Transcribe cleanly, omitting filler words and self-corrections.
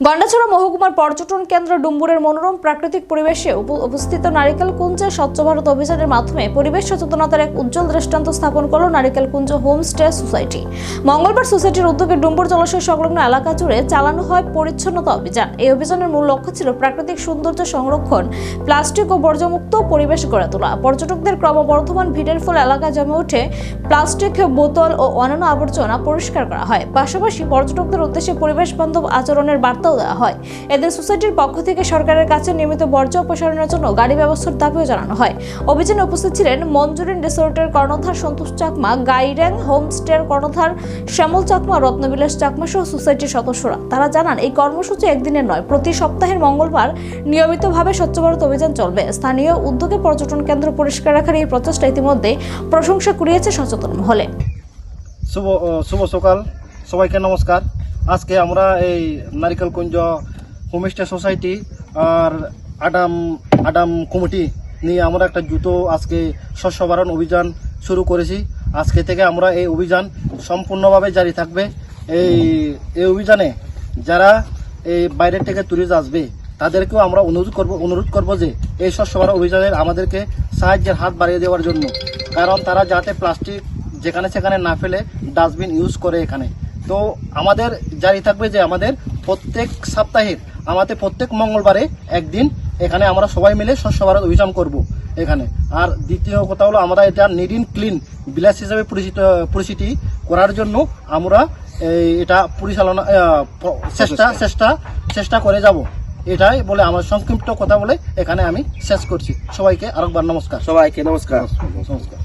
গন্ডাছড়া মহকুমার পর্যটন কেন্দ্র ডুম্বুরের মনোরম প্রাকৃতিক পরিবেশে অবস্থিত নারিকেল কুঞ্জে স্বচ্ছ ভারত অভিযানের মাধ্যমে পরিবেশ সচেতনতার এক উজ্জ্বল দৃষ্টান্ত স্থাপন করল নারিকেল কুঞ্জ হোমস্টে সোসাইটি। মঙ্গলবার সোসাইটির উদ্যোগে ডুম্বুর জলাশয় সংলগ্ন এলাকা জুড়ে চালানো হয় পরিচ্ছন্নতা অভিযান। এই অভিযানের মূল লক্ষ্য ছিল প্রাকৃতিক সৌন্দর্য সংরক্ষণ, প্লাস্টিক ও বর্জ্যমুক্ত পরিবেশ গড়ে তোলা। পর্যটকদের ক্রমবর্ধমান ভিড়ের ফলে এলাকা জমে ওঠে প্লাস্টিক, বোতল ও অন্যান্য আবর্জনা পরিষ্কার করা হয়। পাশাপাশি পর্যটকদের উদ্দেশ্যে পরিবেশ বান্ধব আচরণের বার্তা দেওয়া হয়। এদের সোসাইটির পক্ষ থেকে সরকারের কাছে নিয়মিত বর্জ্য অপসারণের জন্য গাড়ি ব্যবস্থার দাবিও জানানো হয়। অভিযানে উপস্থিত ছিলেন মঞ্জুরিন রিসোর্টের কর্ণধার সন্তোষ চাকমা, গাইড্যাং হোমস্টের কর্ণধার শ্যামল চাকমা, রত্নবিলাস চাকমা সহ সোসাইটির সদস্যরা। তারা জানান, এই কর্মসূচি একদিনের নয়, প্রতি সপ্তাহের মঙ্গলবার নিয়মিতভাবে স্বচ্ছ ভারত অভিযান চলবে। স্থানীয় উদ্যোগে পর্যটন কেন্দ্র পরিষ্কার রাখার এই প্রচেষ্টা ইতিমধ্যে প্রশংসা কুড়িয়েছে সচেতন মহলে। শুভ সকাল, সবাইকে নমস্কার। আজকে আমরা এই নারিকেল কুঞ্জ হোমস্টে সোসাইটি আর আডাম কমিটি নিয়ে আমরা একটা আজকে স্বচ্ছ ভারত অভিযান শুরু করেছি। আজকে থেকে আমরা এই অভিযান সম্পূর্ণভাবে জারি থাকবে। এই অভিযানে যারা এই বাইরের থেকে টুরিস্ট আসবে তাদেরকেও আমরা অনুরোধ করব যে এই স্বচ্ছ ভারত অভিযানের আমাদেরকে সাহায্যের হাত বাড়িয়ে দেওয়ার জন্য, কারণ তারা যাতে প্লাস্টিক যেখানে সেখানে না ফেলে ডাস্টবিন ইউজ করে এখানে। তো আমাদের জারি থাকবে যে আমাদের প্রত্যেক সপ্তাহের প্রত্যেক মঙ্গলবারে একদিন এখানে আমরা সবাই মিলে স্বচ্ছ ভারত অভিযান করব এখানে। আর দ্বিতীয় কথা হলো, আমরা এটা নিট এন্ড ক্লিন ভিলেজ হিসেবে পরিচিতি করার জন্য আমরা এটা পরিচালনা চেষ্টা করে যাব। এটাই বলে আমার সংক্ষিপ্ত কথা বলে এখানে আমি শেষ করছি। সবাইকে আরেকবার নমস্কার। সবাইকে নমস্কার। নমস্কার।